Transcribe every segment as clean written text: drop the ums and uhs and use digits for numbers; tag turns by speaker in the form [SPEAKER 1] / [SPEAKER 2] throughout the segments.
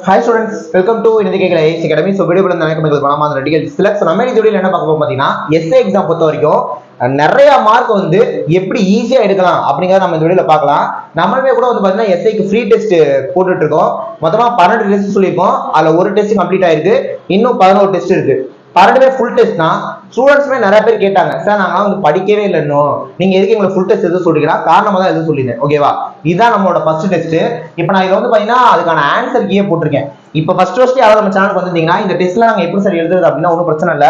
[SPEAKER 1] Hi students, welcome to Indike IAS Academy. So video படம் எனக்கு உங்களுக்கு பணமா அந்த டீடைல்ஸ் இல்ல. சோ நம்ம இந்த வீடியோல என்ன பார்க்க போறோம் பாத்தீங்கன்னா எஸ்ஏ எக்ஸாம் பொறுத்த வரைக்கும் நிறைய மார்க் வந்து எப்படி ஈஸியா எடுக்கலாம் அப்படிங்கறத நம்ம இந்த வீடியோல பார்க்கலாம். நம்மளே கூட வந்து பாத்தீங்கன்னா எஸ்ஏக்கு ஃப்ரீ டெஸ்ட் போட்டுட்டு இருக்கோம். மொத்தமா 12 டெஸ்ட் சொல்லிருக்கோம். அதுல ஒரு டெஸ்ட் கம்ப்ளீட் ஆயிருக்கு. இன்னும் 11 டெஸ்ட் இருக்கு. 12 ஃபுல் டெஸ்ட் தான். ஸ்டூடெண்ட்ஸ்மே நிறைய பேர் கேட்டாங்க, சார் நாங்க வந்து படிக்கவே இல்லை இன்னும், நீங்க எதுக்கு எங்களை ஃபுல் டெஸ்ட் எதுவும் சொல்றீங்களா? காரணமா தான் எதுவும் சொல்லியிருந்தேன். ஓகேவா, இதுதான் நம்மளோட ஃபர்ஸ்ட் டெஸ்ட். இப்போ நான் இதில் வந்து பாத்தீங்கன்னா அதுக்கான ஆன்சர் கீயே போட்டிருக்கேன். இப்போ ஃபர்ஸ்ட் யாராவது நம்ம சேனலுக்கு வந்துட்டீங்கன்னா இந்த டெஸ்ட்ல நாங்க எப்படி சார் எழுதுறது அப்படின்னா ஒன்றும் பிரச்சனை இல்லை,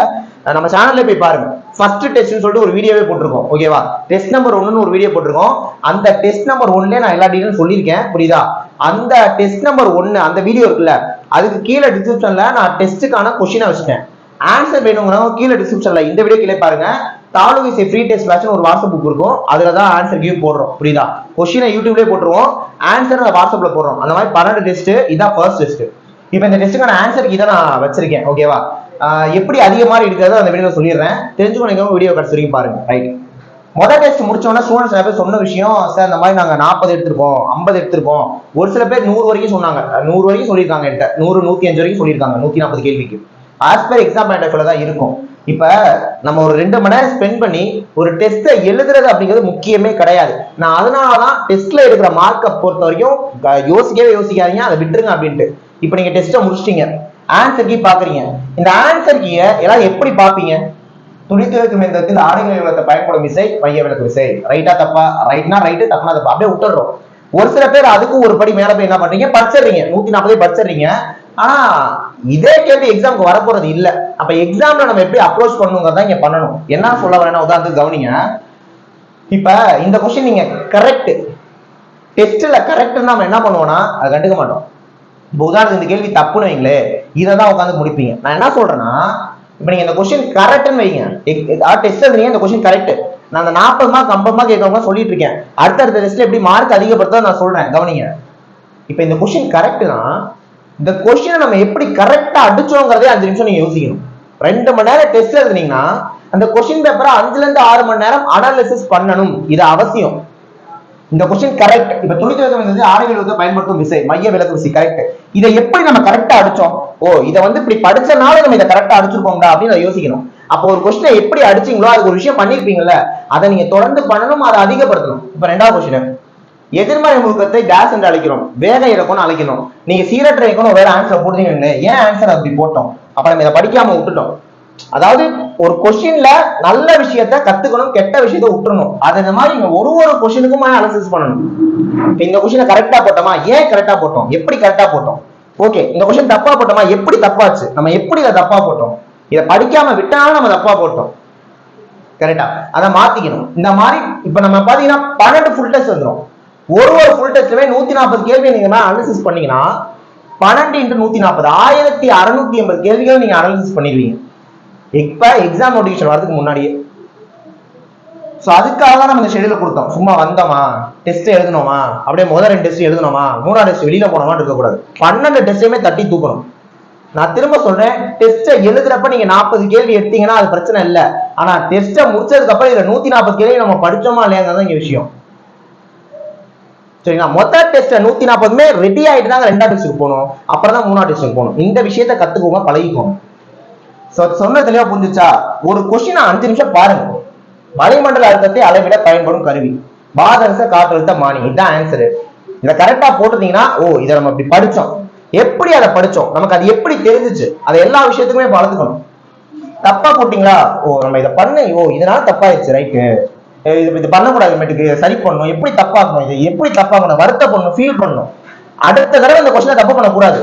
[SPEAKER 1] நம்ம சேனல்ல போய் பாருங்க. ஃபர்ஸ்ட் டெஸ்ட்னு சொல்லிட்டு ஒரு வீடியோவே போட்டிருக்கோம். ஓகேவா, டெஸ்ட் நம்பர் 1ன்னு ஒரு வீடியோ போட்டிருக்கோம். அந்த டெஸ்ட் நம்பர் 1ல நான் எல்லா டீடைலும் சொல்லியிருக்கேன். புரியுதா? அந்த டெஸ்ட் நம்பர் 1 அந்த வீடியோ இருக்குல்ல, அதுக்கு கீழே டிஸ்கிரிப்ஷன்ல நான் டெஸ்ட்டுக்கான கொஸ்டினை வச்சுட்டேன். ஆன்சர் வேணுங்கிறவங்க கீழே டிஸ்கிரிப்ஷன்ல இந்த வீடியோ கீழே பாருங்க. தாலுகை ஃப்ரீ டெஸ்ட் பேட்ச்னு ஒரு வாட்ஸ்அப் குரூப் இருக்கும். அதுல தான் ஆன்சர் கிவ் போடுறோம். புரியுதா? கொஸ்டினை யூடியூப்லயே போட்டுருவோம், ஆன்சர் வாட்ஸ்அப்ல போடுறோம். அந்த மாதிரி 12 டெஸ்ட், இதான் ஃபர்ஸ்ட் டெஸ்ட். இப்போ இந்த டெஸ்ட்டுக்கான ஆன்சர் இதை நான் வச்சிருக்கேன். ஓகேவா, எப்படி அதிக மாதிரி இருக்கிறத அந்த வீடியோ சொல்லிடுறேன், தெரிஞ்சுக்கணும். வீடியோ கடைசி வரைக்கும் பாருங்க. ரைட், முதல் டெஸ்ட் முடிச்சோன்னா ஸ்டூடெண்ட்ஸ் நிறைய பேர் சொன்ன விஷயம், சார் இந்த மாதிரி நாங்க 40 எடுத்திருக்கோம், 50 எடுத்திருக்கோம். ஒரு சில பேர் 100 வரைக்கும் சொன்னாங்க. 100 வரைக்கும் சொல்லியிருக்காங்க என்கிட்ட. 100, 105 வரைக்கும் சொல்லியிருக்காங்க 140 கேள்விக்கு. As per exam point of வியூல தான் இருக்கும். இப்ப நம்ம ஒரு 2 மணி நேரம் ஸ்பெண்ட் பண்ணி ஒரு டெஸ்ட்டை எழுதுறது அப்படிங்கிறது முக்கியமே கிடையாது. நான் அதனாலதான் டெஸ்ட்ல எடுக்கிற மார்க்கை பொறுத்த வரைக்கும் யோசிக்காதீங்க, அதை விட்டுருங்க அப்படின்ட்டு. இப்ப நீங்க டெஸ்ட்டை முடிச்சிட்டீங்க, ஆன்சர் கீ பாக்குறீங்க. இந்த ஆன்சர் கீயை எல்லாம் எப்படி பாப்பீங்க? துணித்துவைக்கும் இயந்திரத்தில் ஆடைகளை விளக்க பயன்படும் விசை மைய விளக்கு விசை. ரைட்டா தப்பா? ரைட்னா ரைட்டு, தப்புனா தப்பா, அப்படியே விட்டுறோம். ஒரு சில பேர் அதுக்கும் ஒரு படி மேல போய் என்ன பண்றீங்க, படிச்சிடுறீங்க. 140 படிச்சிடுறீங்க. ஆனா இதே கேள்வி எக்ஸாமுக்கு வரப்போறது இல்ல. அப்ப எக்ஸாம்ல நம்ம எப்படி அப்ரோச் பண்ணுங்கிறத இங்க பண்ணணும். என்ன சொல்ல வரேன்னா உதாரணத்துக்கு கவனிங்க. இப்ப இந்த கொஸ்டின் நீங்க கரெக்ட், டெஸ்ட்ல கரெக்ட் நம்ம என்ன பண்ணுவோம்னா அதை கண்டுக்க மாட்டோம். இப்ப உதாரணத்துக்கு இந்த கேள்வி தப்புன்னு வைங்களே, இதை தான் உட்காந்து முடிப்பீங்க. நான் என்ன சொல்றேன்னா, இப்ப நீங்க இந்த கொஸ்டின் கரெக்ட்னு வைங்க, டெஸ்ட் எழுதுறீங்க, இந்த கொஸ்டின் கரெக்ட், நான் அந்த 40 மார்க் 50 மார்க் கேட்கறவங்க சொல்லிட்டு இருக்கேன். அடுத்த டெஸ்ட்ல எப்படி மார்க் அதிகப்படுத்த நான் சொல்றேன், கவனிங்க. இப்ப இந்த கொஸ்டின் கரெக்ட்னா இந்த கொஸ்டினை நம்ம எப்படி கரெக்டா அடிச்சோங்கிறதே 5 நிமிஷம் நீங்க யோசிக்கணும். 2 மணி நேரம் டெஸ்ட் எழுதுனீங்கன்னா அந்த கொஸ்டின் பேப்பரை 5ல இருந்து 6 மணி நேரம் அனாலிசிஸ் பண்ணணும். இது அவசியம். இந்த கொஸ்டின் கரெக்ட். இப்ப துணித்துவைக்கும் ஆடைகள் விளக்க பயன்படுத்தும் விசை மைய விளக்கு விசை கரெக்ட். இதை எப்படி நம்ம கரெக்டா அடிச்சோம்? ஓ, இதை வந்து இப்படி படிச்சனால நம்ம இதை கரெக்டா அடிச்சிருக்கோம்டா அப்படின்னு யோசிக்கணும். அப்போ ஒரு கொஸ்டினை எப்படி அடிச்சீங்களோ அதுக்கு ஒரு விஷயம் பண்ணிருப்பீங்கல்ல, அதை நீங்க தொடர்ந்து பண்ணணும், அதை அதிகப்படுத்தணும். இப்ப 2வது கொஸ்டின், எதிர்மறை முழுக்கத்தை டேஷ் என்று அழைக்கிறோம், வேக இறக்கம்னு அழைக்கணும். நீங்க சீரற்ற இறக்கணும் வேற ஆன்சர் போடுறீங்கன்னு ஏன் ஆன்சர் அப்படி போட்டோம்? அப்ப நம்ம இதை படிக்காம விட்டுட்டோம். அதாவது ஒரு கொஸ்டின்ல நல்ல விஷயத்த கத்துக்கணும், கெட்ட விஷயத்த விட்டுறணும். அது இந்த மாதிரி நீங்க ஒரு கொஸ்டினுக்குமா அனாலிசிஸ் பண்ணணும். இந்த கொஸ்டினை கரெக்டா போட்டோமா, ஏன் கரெக்டா போட்டோம், எப்படி கரெக்டா போட்டோம். ஓகே, இந்த கொஸ்டின் தப்பா போட்டோமா, எப்படி தப்பாச்சு, நம்ம எப்படி இதை தப்பா போட்டோம், இதை படிக்காம விட்டாலும் நம்ம தப்பா போட்டோம். கரெக்டா, அதை மாத்திக்கணும். இந்த மாதிரி இப்ப நம்ம பாத்தீங்கன்னா 12 ஃபுல் டெஸ்ட் வந்துடும். ஒரு ஃபுல் டெஸ்ட்லயே 140 கேள்வி நீங்க அனாலிசிஸ் பண்ணீங்கன்னா 12 × 140 1680 கேள்விகள் நீங்க அனாலிசிஸ் பண்ணிடுவீங்க. இப்ப எக்ஸாம் நோட்டிபிகேஷன் வரதுக்கு முன்னாடியே. சோ அதுக்காக தான் நம்ம இந்த ஷெட்யூல் கொடுத்தோம். சும்மா வந்தோமா, டெஸ்ட் எழுதணுமா, அப்படியே முதல் 2 டெஸ்ட் எழுதணுமா, 3வது டெஸ்ட் வெளியில போனோமா இருக்கக்கூடாது. 12 டெஸ்டையுமே தட்டி தூக்கணும். நான் திரும்ப சொல்றேன், டெஸ்ட் எழுதுறப்ப நீங்க 40 கேள்வி எடுத்தீங்கன்னா அது பிரச்சனை இல்லை. ஆனா டெஸ்ட்டை முடிச்சதுக்கு அப்புறம் இதுல 140 கேள்வி நம்ம படிச்சோமா இல்லையாங்கிறத இங்க விஷயம். சரிங்களா? மொத்த டெஸ்ட் 140மே ரெடி ஆயிட்டு தாங்க 2வது டெஸ்ட்டுக்கு போகணும், அப்புறம் தான் 3வது டெஸ்ட்டுக்கு போகணும். இந்த விஷயத்த கத்துக்கோங்க, பழகிக்கோங்க. சொன்ன தெளிவா புரிஞ்சுச்சா? ஒரு கொஸ்டின் 5 நிமிஷம் பாருங்க. வளிமண்டல அழுத்தத்தை அளவிட பயன்படும் கருவி பாதரச காற்றழுத்த மானி. இதுதான் ஆன்சர். இதை கரெக்டா போட்டுட்டீங்கன்னா, ஓ இதை நம்ம இப்படி படிச்சோம், எப்படி அதை படிச்சோம், நமக்கு அது எப்படி தெரிஞ்சிச்சு, அதை எல்லா விஷயத்துக்குமே வளர்த்துக்கணும். தப்பா போட்டீங்களா, ஓ நம்ம இதை பண்ண, ஓ இதனால தப்பாயிருச்சு, ரைட்டு, இது பண்ணக்கூடாது, சரி பண்ணணும், எப்படி தப்பாக்கணும், இது எப்படி தப்பாக்கணும், வருத்தப்படணும், ஃபீல் பண்ணணும். அடுத்த தடவை இந்த கொஸ்டினை தப்பு பண்ணக்கூடாது,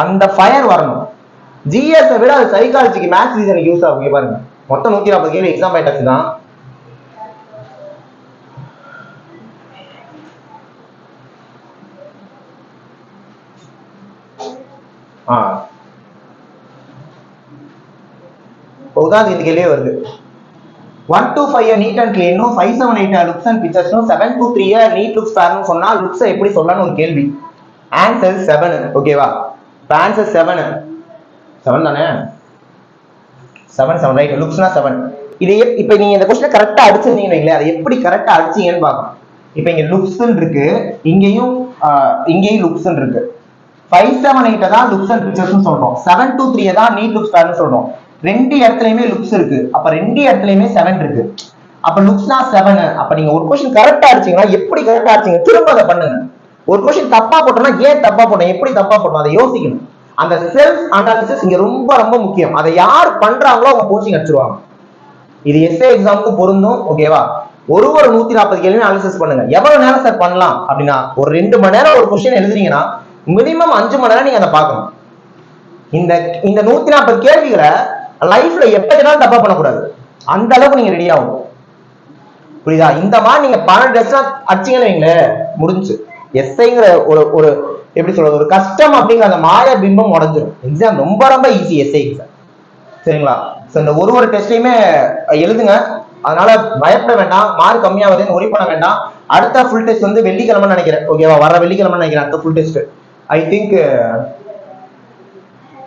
[SPEAKER 1] அந்த ஃபயர் வரணும். ஜிஎஸ் விட அது சைக்காலஜிக்கு, மேத்ஸ் ரீசனுக்கு யூஸ் ஆகும். பாருங்க, மொத்தம் 140 கேள்வி எக்ஸாம் பாயிண்ட் தான். உதாரணத்துக்கு இந்த கேள்வியே வருது. 1 to 5 neat and clean, 5, 7, 8 looks and pictures, 7 to 3 neat looks pair சொன்னா looks எப்படி சொல்லலாம்னு ஒரு கேள்வி. ஆன்சர் 7. ஓகேவா? ஆன்சர் 7 தானே? 7 ரைட். லுக்ஸ்னா 7. இது இப்ப நீங்க இந்த क्वेश्चन கரெக்ட்டா அடிச்சிருந்தீங்கன்னு அதை எப்படி கரெக்ட்டா அடிச்சீங்கன்னு பார்க்கணும். இப்போ இங்க லுக்ஸ்ன்னு இருக்கு, இங்கேயும் லுக்ஸ்ன்னு இருக்கு. 578 தான் லுக்ஸ் அண்ட் ஃபீச்சர்ஸ் சொல்றோம், 723 தான் நீட் லுக்ஸ் பேர்னு சொல்றோம். ரெண்டு இடத்துலயுமே லுக்ஸ் இருக்கு, அப்ப ரெண்டு இடத்துலயுமே 7 இருக்கு. அப்ப லுக்ஸ்னா 7. அப்ப நீங்க ஒரு क्वेश्चन கரெக்டா அடிச்சீங்கன்னா எப்படி கரெக்டா அடிச்சீங்க திரும்ப அதை பண்ணுங்க. ஒரு क्वेश्चन தப்பா போட்டோம்னா ஏன் தப்பா போட்டோம், எப்படி தப்பா போட்டோம் அதை யோசிக்கணும். அந்த செல்ஃப் அனாலிசிஸ் இங்க ரொம்ப ரொம்ப முக்கியம். அதை யார் பண்றாங்களோ அவங்க கோச்சிங் அடிச்சிருவாங்க. இது எஸ்ஏ எக்ஸாமுக்கு பொருந்தும். ஓகேவா? ஒரு 140 கேள்வி அனாலிசிஸ் பண்ணுங்க. எவ்வளவு நேரம் சார் பண்ணலாம் அப்படின்னா, ஒரு 2 மணி நேரம் ஒரு क्वेश्चन எழுதுறீங்கன்னா மினிமம் 5 மணி நேரம் நீங்க அதை பார்க்கணும். இந்த 140 கேள்விகளை லைஃப்ல எப்ப தப்பா பண்ணக்கூடாது, அந்த அளவுக்கு நீங்க ரெடி ஆகும். புரியுதா? இந்த மாதிரி நீங்க 12 டெஸ்ட் அடிச்சீங்கன்னு வைங்களேன், முடிஞ்சு. எஸ்ஐங்கிற ஒரு எப்படி சொல்றது, ஒரு கஷ்டம் அப்படிங்கிற அந்த மாய பிம்பம் உடஞ்சிடும். எக்ஸாம் ரொம்ப ரொம்ப ஈஸி எஸ்ஐ எக்ஸாம். சரிங்களா? இந்த ஒரு டெஸ்ட்லயுமே எழுதுங்க. அதனால பயப்பட வேண்டாம், மார்க் கம்மியாவதுன்னு ஒரி பண்ண வேண்டாம். அடுத்த ஃபுல் டெஸ்ட் வந்து வெள்ளிக்கிழமை நினைக்கிறேன். ஓகேவா? வர வெள்ளிக்கிழமை நினைக்கிறேன் அடுத்த ஃபுல் டெஸ்ட். ஐ திங்க்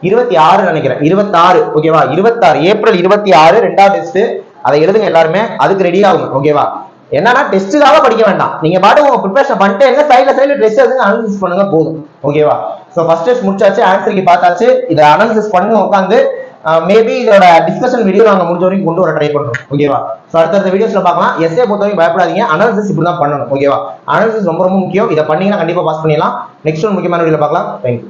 [SPEAKER 1] 26 நினைக்கிறேன், 26. ஓகேவா? 26 ஏப்ரல் 26 ரெண்டாவது டெஸ்ட். அதை எழுதுங்க எல்லாருமே, அதுக்கு ரெடி ஆகுங்க. ஓகேவா? என்னன்னா டெஸ்ட்டுக்காக படிக்க வேண்டாம், நீங்க பாட்டு உங்க ப்ரிப்பரேஷன் பண்ணிட்டு என்ன சைட்ல டெஸ்ட் எடுத்து அனாலிசிஸ் பண்ணுங்க போதும். ஓகேவா? ஸோ ஃபர்ஸ்ட் டெஸ்ட் முடிச்சாச்சு, ஆன்சர் கீ பார்த்தாச்சு, இதை அனாலிசிஸ் பண்ணுங்க உட்காந்து. மேபி இதோட டிஸ்கஷன் வீடியோ நாங்க முடிஞ்ச வரைக்கும் கொண்டு வர ட்ரை பண்றோம். ஓகேவா? ஸோ அடுத்த வீடியோஸ்ல பார்க்கலாம். எஸ்ஏ பொறுத்த வரைக்கும் பயப்படாதீங்க, அனாலிசிஸ் இப்படி தான் பண்ணணும். ஓகேவா? அனாலிசிஸ் ரொம்ப ரொம்ப முக்கியம். இதை பண்ணீங்கன்னா கண்டிப்பா பாஸ் பண்ணிடலாம். நெக்ஸ்ட் ஒரு முக்கியமான வீடியோல பார்க்கலாம். தேங்க்யூ.